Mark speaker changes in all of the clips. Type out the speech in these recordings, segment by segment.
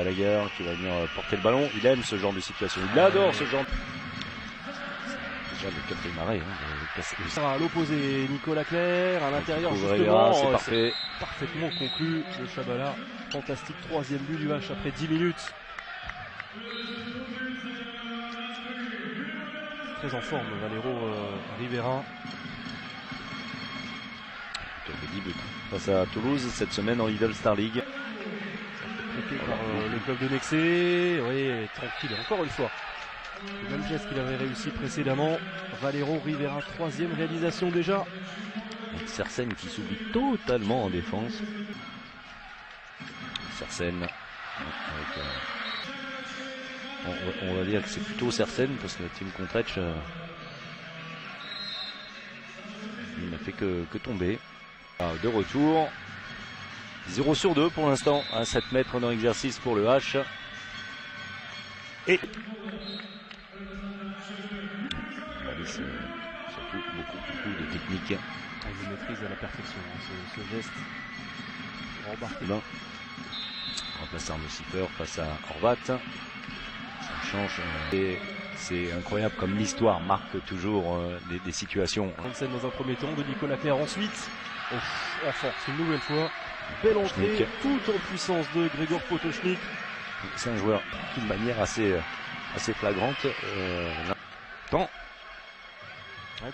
Speaker 1: Balaguer qui va venir porter le ballon. Il aime ce genre de situation. Il adore ce genre. Déjà le quatrième arrêt.
Speaker 2: À l'opposé, Nicolas Clerc à l'intérieur justement.
Speaker 1: C'est parfait.
Speaker 2: Parfaitement conclu de Chabala. Fantastique troisième but du match après 10 minutes. Très en forme Valero Rivera.
Speaker 1: 10 buts face à Toulouse cette semaine en Lidl Star League.
Speaker 2: Par le club de Nexé, oui, tranquille, encore une fois. Le même geste qu'il avait réussi précédemment. Valero Rivera, troisième réalisation déjà.
Speaker 1: Avec Sersen qui s'oublie totalement en défense. Sersen, on va dire que c'est plutôt Sersen parce que Tim Contretch il n'a fait que tomber. De retour. 0 sur 2 pour l'instant à 7 mètres dans l'exercice pour le H. Et c'est surtout beaucoup de technique.
Speaker 2: Il maîtrise à la perfection ce geste. Embarqué.
Speaker 1: Remplace Arnaud Siffer face à Horvat. Ça change. Et c'est incroyable comme l'histoire marque toujours des situations.
Speaker 2: Hansen dans un premier temps, de Nicolas Clerc ensuite. En force une nouvelle fois. Belle entrée, tout en puissance de Grégor Potočnik.
Speaker 1: C'est un joueur d'une manière assez flagrante.
Speaker 2: Ouais,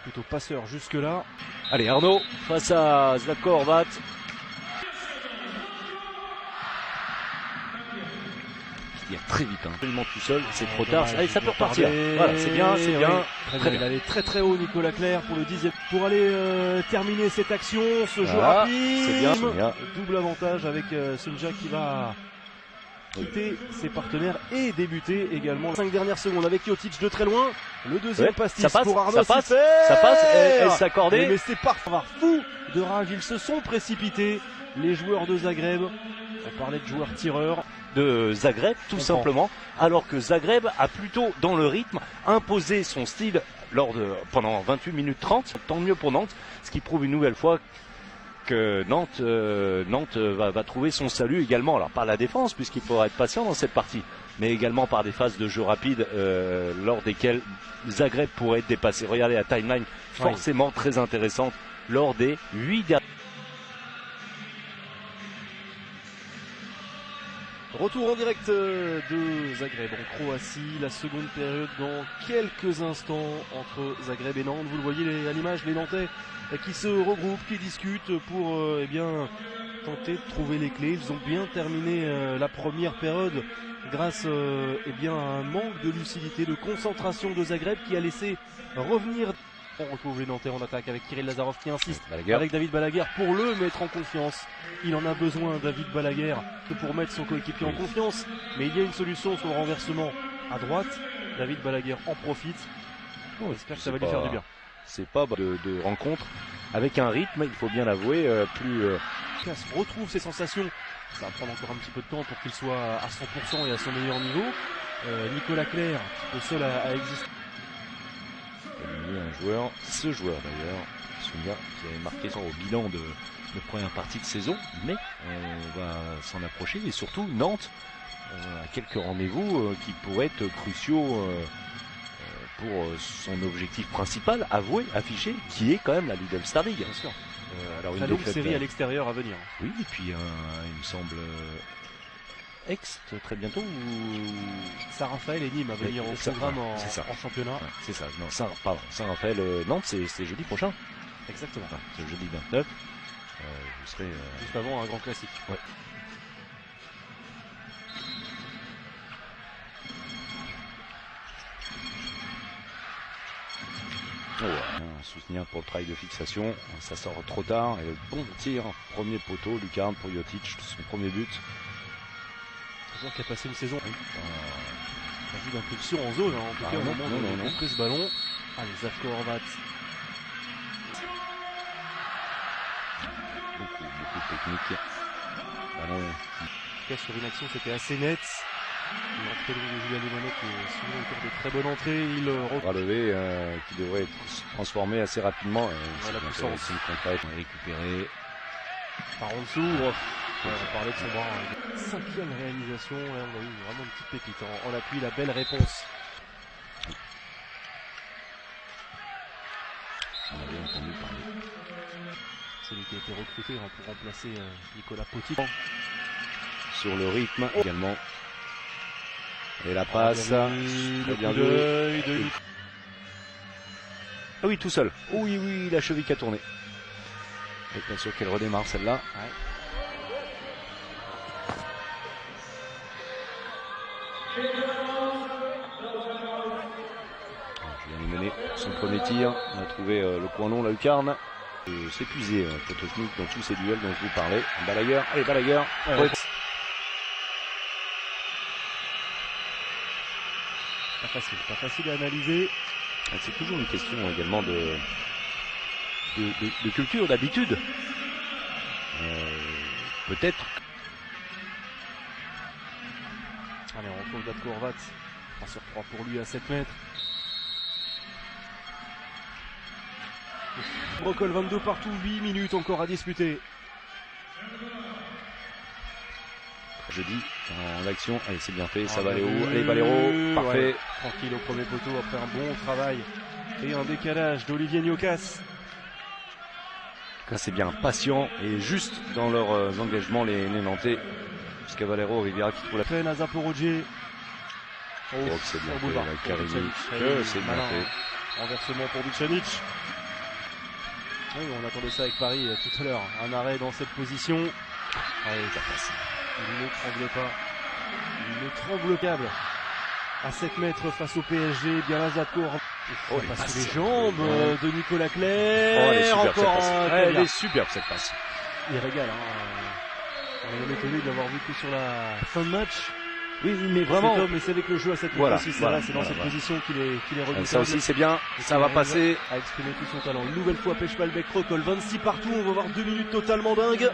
Speaker 2: plutôt passeur jusque là.
Speaker 1: Allez Arnaud face à Zlatko Horvat. Il y a très vite, absolument tout seul, c'est trop tard. Allez, ça peut repartir. Voilà, c'est bien, c'est bien.
Speaker 2: Très bien. Il allait très haut Nicolas Clerc pour le 10e. Pour aller terminer cette action, ce jeu rapide.
Speaker 1: C'est bien.
Speaker 2: Double avantage avec Sunja qui va quitter ses partenaires et débuter également. 5 dernières secondes avec Jotic de très loin. Le deuxième pastis pour Arnaud.
Speaker 1: Ça passe, elle s'accordait.
Speaker 2: Mais c'est parfait. Fou de rage, ils se sont précipités. Les joueurs de Zagreb. On parlait de joueurs tireurs.
Speaker 1: De Zagreb tout simplement, alors que Zagreb a plutôt dans le rythme imposé son style pendant 28 minutes 30, tant mieux pour Nantes, ce qui prouve une nouvelle fois que Nantes va trouver son salut également, alors par la défense puisqu'il faudra être patient dans cette partie, mais également par des phases de jeu rapide lors desquelles Zagreb pourrait être dépassé. Regardez la timeline forcément très intéressante lors des 8 derniers.
Speaker 2: Retour en direct de Zagreb en Croatie, la seconde période dans quelques instants entre Zagreb et Nantes. Vous le voyez à l'image, les Nantais qui se regroupent, qui discutent pour tenter de trouver les clés. Ils ont bien terminé la première période grâce à un manque de lucidité, de concentration de Zagreb qui a laissé revenir. On retrouve les Nantais en attaque avec Kirill Lazarov qui insiste avec David Balaguer pour le mettre en confiance. Il en a besoin, David Balaguer, pour mettre son coéquipier en confiance. Mais il y a une solution sur le renversement à droite. David Balaguer en profite. J'espère que ça va lui faire du bien.
Speaker 1: C'est pas de rencontre avec un rythme, il faut bien l'avouer, plus...
Speaker 2: retrouve ses sensations. Ça va prendre encore un petit peu de temps pour qu'il soit à 100% et à son meilleur niveau. Nicolas Clerc, le seul à exister.
Speaker 1: Ce joueur d'ailleurs, Sounia, qui avait marqué au bilan de première partie de saison, mais on va s'en approcher, et surtout Nantes a quelques rendez-vous qui pourraient être cruciaux pour son objectif principal, avoué, affiché, qui est quand même la Lidl Star League.
Speaker 2: Bien sûr. Alors une longue série à l'extérieur à venir.
Speaker 1: Oui, et puis il me semble très bientôt
Speaker 2: Saint-Raphaël et Nîmes à venir au programme en championnat.
Speaker 1: Ouais, c'est ça, non, Saint-Raphaël, Nantes, c'est jeudi prochain.
Speaker 2: Exactement.
Speaker 1: C'est jeudi 29. Vous serez
Speaker 2: juste avant un grand classique.
Speaker 1: Ouais. Un soutien pour le travail de fixation, ça sort trop tard et bon tir, premier poteau, Lucarne pour Jotic, son premier but.
Speaker 2: Joueur qui a passé une saison pas vu d'impulsion en zone, en tout cas au moment où il a pris ce ballon. Allez, Zlatko Horvat.
Speaker 1: Beaucoup de technique. Ballon.
Speaker 2: En tout cas, sur une action, c'était assez net. L'entrée de Julien Lemanec est souvent encore de très bonne entrée. Il
Speaker 1: relevé qui devrait être transformé assez rapidement.
Speaker 2: La puissance.
Speaker 1: Une conquête récupérée.
Speaker 2: Par en dessous. On parlait de son bras. Cinquième réalisation, là, on a eu vraiment une petite pépite en appui, la belle réponse.
Speaker 1: On avait entendu parler.
Speaker 2: Celui qui a été recruté pour remplacer Nicolas Petit.
Speaker 1: Sur le rythme également. Et la passe.
Speaker 2: Le coup d'œil de Nicolas.
Speaker 1: Ah oui, tout seul. Oui, la cheville qui a tourné. Et bien sûr qu'elle redémarre celle-là.
Speaker 2: Ouais.
Speaker 1: Julien Limonet, son premier tir. On a trouvé le coin long, la lucarne. S'épuiser Potočnik dans tous ces duels dont je vous parlais. Balaguer, allez Balaguer.
Speaker 2: Ouais. Pas facile à analyser.
Speaker 1: C'est toujours une question également de culture, d'habitude. Peut-être.
Speaker 2: Allez, on retrouve Datko Horvat. 3 sur 3 pour lui à 7 mètres. Recol 22 partout, 8 minutes encore à disputer.
Speaker 1: Jeudi en action, allez c'est bien fait, ça va aller haut, allez Valero, parfait.
Speaker 2: Ouais, tranquille au premier poteau après un bon travail et un décalage d'Olivier Niokas.
Speaker 1: C'est bien patient et juste dans leurs engagements les Nantais, jusqu'à Valero Riviera qui trouve la
Speaker 2: peine à Zaporodzier.
Speaker 1: c'est bien fait avec Karimi, c'est bien fait.
Speaker 2: Renversement pour Vucanic. Oui, on attendait ça avec Paris tout à l'heure, un arrêt dans cette position. Allez, ça passe. Il ne tremble pas. Il ne tremble câble. À 7 mètres face au PSG, bien là Zatko. Il passe les jambes de Nicolas Clerc.
Speaker 1: Elle est superbe
Speaker 2: encore
Speaker 1: cette passe. Elle est superbe cette passe.
Speaker 2: Il régale. On est même étonné de l'avoir vu que sur la fin de match.
Speaker 1: Oui, mais vraiment.
Speaker 2: Mais c'est avec le jeu à cette position. C'est dans cette position qu'il est redoutable.
Speaker 1: Ça aussi c'est bien. Ça va passer.
Speaker 2: À exprimer tout son talent. Une nouvelle fois Pech-Malbec recol 26 partout. On va voir 2 minutes totalement dingues.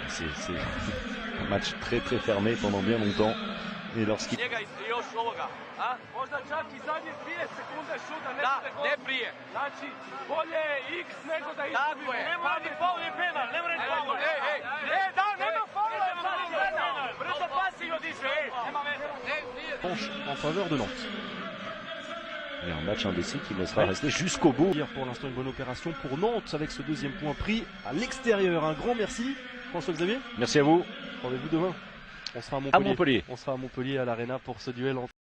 Speaker 1: C'est un match très très fermé pendant bien longtemps. Et lorsqu'il...
Speaker 2: En faveur de Nantes.
Speaker 1: Et un match indécis qui laissera rester jusqu'au bout.
Speaker 2: Pour l'instant une bonne opération pour Nantes avec ce deuxième point pris à l'extérieur. Un grand merci François-Xavier.
Speaker 1: Merci à vous.
Speaker 2: Rendez-vous demain. On sera à Montpellier. On sera à Montpellier à l'Arena pour ce duel entre